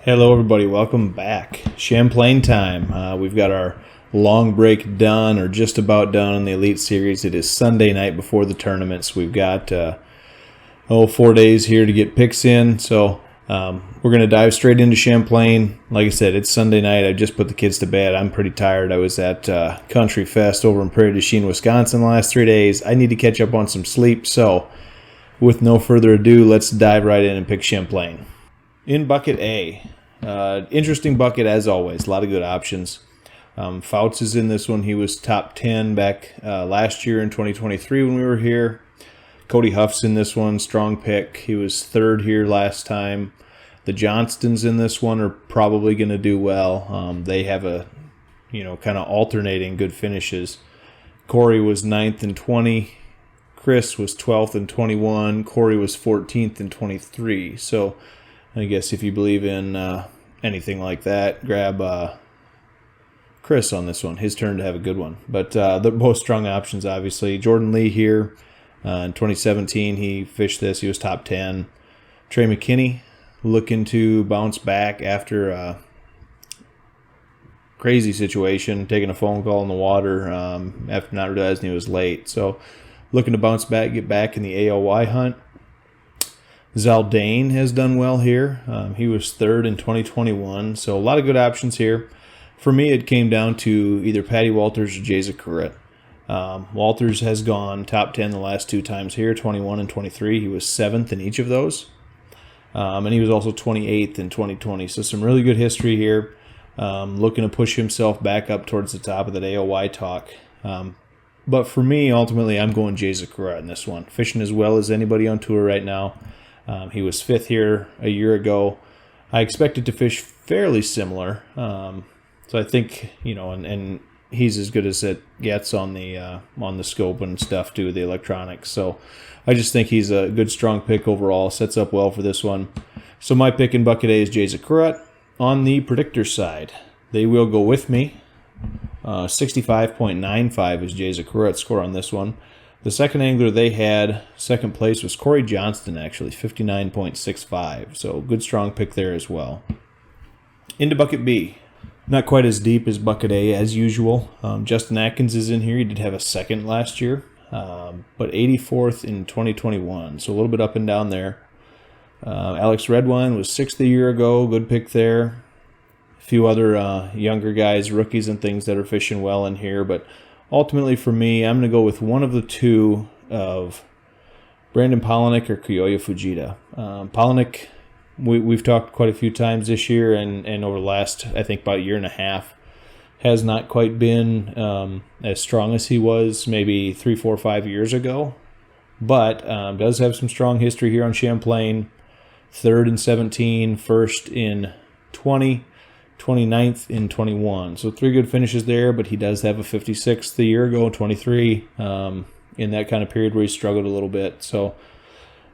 Hello everybody, welcome back. Champlain time. We've got our long break done or just about done in the Elite Series. It is Sunday night before the tournaments. We've got 4 days here to get picks in. So we're going to dive straight into Champlain. Like I said, it's Sunday night. I just put the kids to bed. I'm pretty tired. I was at Country Fest over in Prairie du Chien, Wisconsin the last 3 days. I need to catch up on some sleep. So with no further ado, let's dive right in and pick Champlain. In bucket A, interesting bucket as always. A lot of good options. Fouts is in this one. He was top 10 back last year in 2023 when we were here. Cody Huff's in this one. Strong pick. He was third here last time. The Johnstons in this one are probably going to do well. They have a, kind of alternating good finishes. Corey was 9th in 20. Chris was 12th in 21. Corey was 14th in 23. So I guess if you believe in anything like that, grab Chris on this one. His turn to have a good one. But the most strong options, obviously. Jordan Lee here. In 2017, he fished this. He was top 10. Trey McKinney looking to bounce back after a crazy situation, taking a phone call in the water after not realizing he was late. So looking to bounce back, get back in the AOY hunt. Zaldane has done well here. He was third in 2021, so a lot of good options here. For me, it came down to either Patty Walters or Jay Zakurat. Walters has gone top 10 the last 2 times here, 21 and 23. He was 7th in each of those. And he was also 28th in 2020, so some really good history here. Looking to push himself back up towards the top of that AOY talk. But for me, ultimately, I'm going Jay Zakurat in this one. Fishing as well as anybody on tour right now. He was 5th here a year ago. I expected to fish fairly similar. So I think, and he's as good as it gets on the scope and stuff too, the electronics. So I just think he's a good, strong pick overall. Sets up well for this one. So my pick in bucket A is Jay Zakurat. On the predictor side, they will go with me. 65.95 is Jay Zakurat's score on this one. The second angler they had, second place, was Corey Johnston, actually, 59.65. So good, strong pick there as well. Into bucket B. Not quite as deep as bucket A as usual. Justin Atkins is in here. He did have a second last year, but 84th in 2021. So a little bit up and down there. Alex Redwine was 6th a year ago. Good pick there. A few other younger guys, rookies and things that are fishing well in here, but ultimately, for me, I'm going to go with one of the two of Brandon Palaniuk or Kiyoya Fujita. Palaniuk, we've talked quite a few times this year and over the last, I think, about a year and a half, has not quite been as strong as he was maybe 3, 4, 5 years ago, but does have some strong history here on Champlain. 3rd in 17, 1st in 20. 29th in 21. So 3 good finishes there, but he does have a 56th a year ago, 23, in that kind of period where he struggled a little bit. So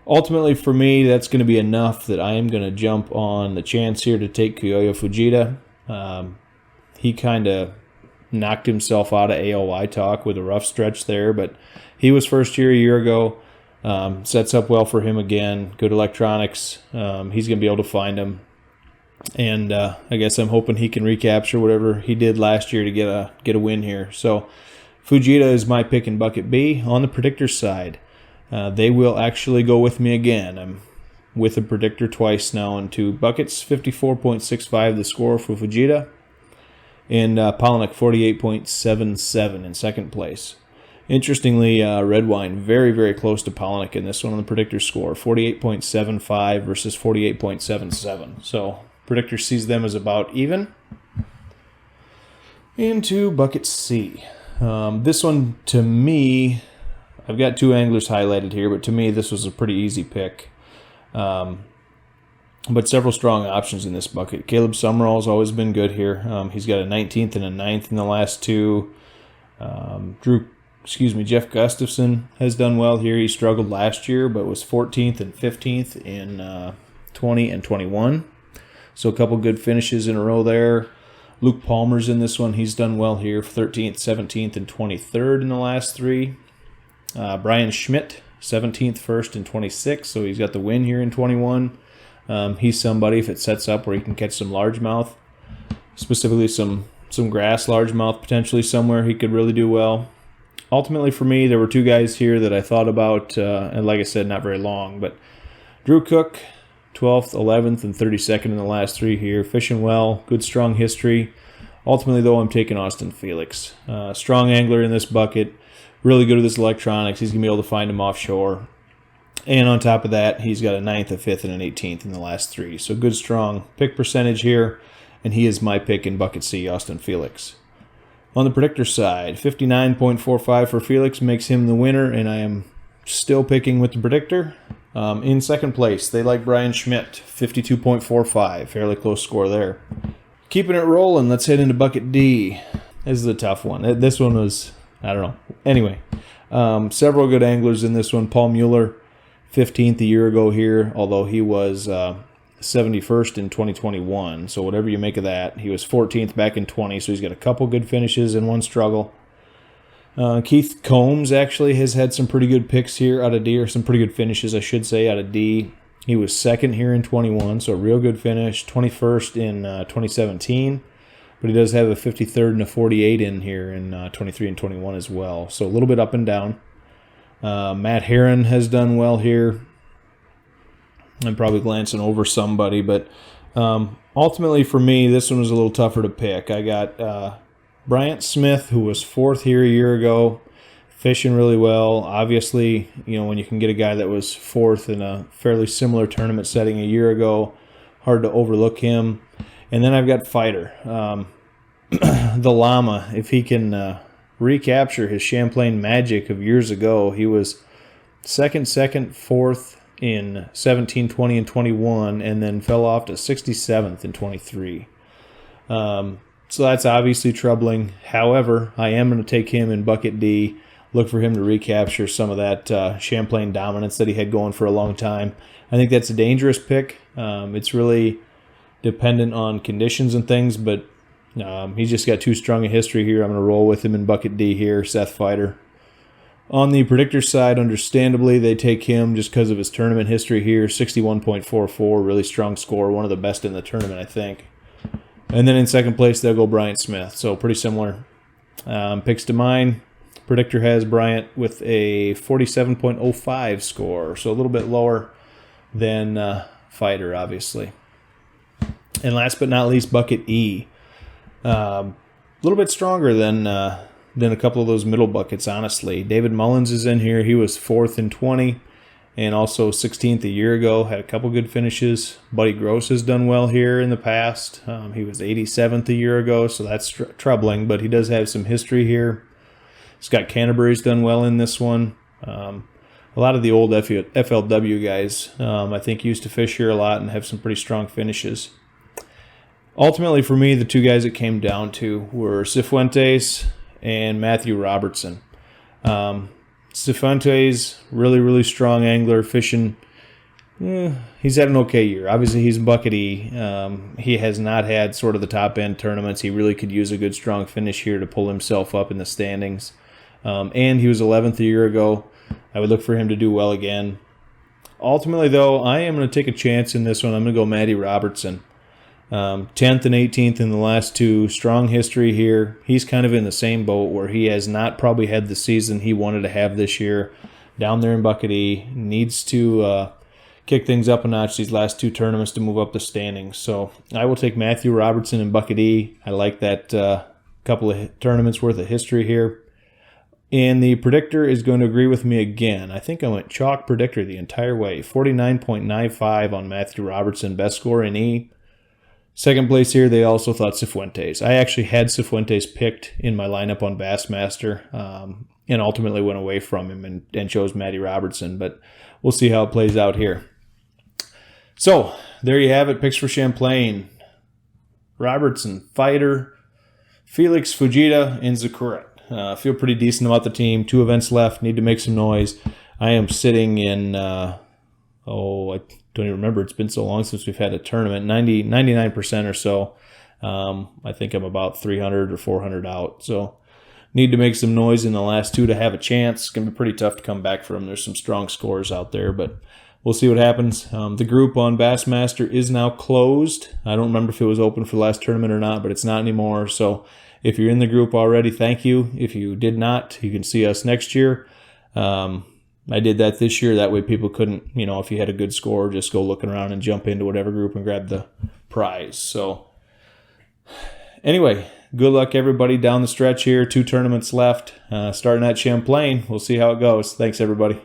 ultimately for me, that's going to be enough that I am going to jump on the chance here to take Kiyoya Fujita. He kind of knocked himself out of AOY talk with a rough stretch there, but he was first year a year ago. Sets up well for him again. Good electronics. He's going to be able to find him. And I guess I'm hoping he can recapture whatever he did last year to get a win here. So Fujita is my pick in bucket B. On the predictor side, they will actually go with me again. I'm with a predictor twice now in 2 buckets. 54.65 the score for Fujita. And Palaniuk 48.77 in second place. Interestingly, Redwine very, very close to Palaniuk in this one on the predictor score. 48.75 versus 48.77. So predictor sees them as about even. Into bucket C. This one, to me, I've got 2 anglers highlighted here, but to me this was a pretty easy pick. But several strong options in this bucket. Caleb Summerall's always been good here. He's got a 19th and a 9th in the last 2. Jeff Gustafson has done well here. He struggled last year, but was 14th and 15th in 20 and 21. So a couple good finishes in a row there. Luke Palmer's in this one. He's done well here. 13th, 17th, and 23rd in the last 3. Brian Schmidt, 17th, 1st, and 26th. So he's got the win here in 21. He's somebody, if it sets up where he can catch some largemouth, specifically some grass largemouth potentially somewhere, he could really do well. Ultimately for me, there were two guys here that I thought about, and like I said, not very long, but Drew Cook, 12th, 11th, and 32nd in the last three here. Fishing well, good strong history. Ultimately, though, I'm taking Austin Felix. Strong angler in this bucket, really good with his electronics. He's going to be able to find him offshore. And on top of that, he's got a 9th, a 5th, and an 18th in the last three. So good strong pick percentage here, and he is my pick in bucket C, Austin Felix. On the predictor side, 59.45 for Felix makes him the winner, and I am still picking with the predictor. In second place, they like Brian Schmidt, 52.45, fairly close score there. Keeping it rolling, let's head into bucket D. This is a tough one. This one was, I don't know. Anyway, several good anglers in this one. Paul Mueller, 15th a year ago here, although he was 71st in 2021, so whatever you make of that. He was 14th back in 20, so he's got a couple good finishes and one struggle. Keith Combs actually has had some pretty good picks here out of D, or some pretty good finishes, I should say, out of D. He was second here in 21, so a real good finish. 21st in 2017, but he does have a 53rd and a 48 in here in 23 and 21 as well, so a little bit up and down. Matt Herron has done well here. I'm probably glancing over somebody, but ultimately for me, this one was a little tougher to pick. I got Bryant Smith, who was 4th here a year ago, fishing really well. Obviously, you know, when you can get a guy that was 4th in a fairly similar tournament setting a year ago, hard to overlook him. And then I've got Fighter, the Llama. If he can recapture his Champlain magic of years ago, he was second, 4th in 17, 20, and 21, and then fell off to 67th in 23. So that's obviously troubling. However, I am going to take him in bucket D, look for him to recapture some of that Champlain dominance that he had going for a long time. I think that's a dangerous pick. It's really dependent on conditions and things, but he's just got too strong a history here. I'm going to roll with him in bucket D here, Seth Fighter. On the predictor side, understandably, they take him just because of his tournament history here, 61.44, really strong score, one of the best in the tournament, I think. And then in second place, they'll go Bryant Smith, so pretty similar picks to mine. Predictor has Bryant with a 47.05 score, so a little bit lower than Fighter, obviously. And last but not least, bucket E. A little bit stronger than a couple of those middle buckets, honestly. David Mullins is in here. He was 4th in 20 and also 16th a year ago. Had a couple good finishes. Buddy Gross has done well here in the past. He was 87th a year ago, so that's troubling, but he does have some history here. Scott Canterbury's done well in this one. A lot of the old FLW guys, I think, used to fish here a lot and have some pretty strong finishes. Ultimately, for me, the two guys it came down to were Cifuentes and Matthew Robertson. Cifuentes, really, really strong angler, fishing. He's had an okay year. Obviously, he's bucket E. He has not had sort of the top-end tournaments. He really could use a good, strong finish here to pull himself up in the standings. And he was 11th a year ago. I would look for him to do well again. Ultimately, though, I am going to take a chance in this one. I'm going to go Matty Robertson. 10th and 18th in the last two. Strong history here. He's kind of in the same boat where he has not probably had the season he wanted to have this year. Down there in bucket E. Needs to kick things up a notch these last two tournaments to move up the standings. So I will take Matthew Robertson in bucket E. I like that couple of tournaments worth of history here. And the predictor is going to agree with me again. I think I went chalk predictor the entire way. 49.95 on Matthew Robertson. Best score in E. Second place here, they also thought Cifuentes. I actually had Cifuentes picked in my lineup on Bassmaster and ultimately went away from him and chose Matty Robertson. But we'll see how it plays out here. So, there you have it. Picks for Champlain. Robertson, Fighter, Felix, Fujita, and Zakurat. Feel pretty decent about the team. 2 events left. Need to make some noise. I am sitting in, I don't even remember. It's been so long since we've had a tournament. 99% or so. I think I'm about 300 or 400 out. So need to make some noise in the last 2 to have a chance. It's going to be pretty tough to come back from. There's some strong scores out there. But we'll see what happens. The group on Bassmaster is now closed. I don't remember if it was open for the last tournament or not, but it's not anymore. So if you're in the group already, thank you. If you did not, you can see us next year. I did that this year. That way people couldn't, if you had a good score, just go looking around and jump into whatever group and grab the prize. So anyway, good luck everybody down the stretch here. 2 tournaments left, starting at Champlain. We'll see how it goes. Thanks, everybody.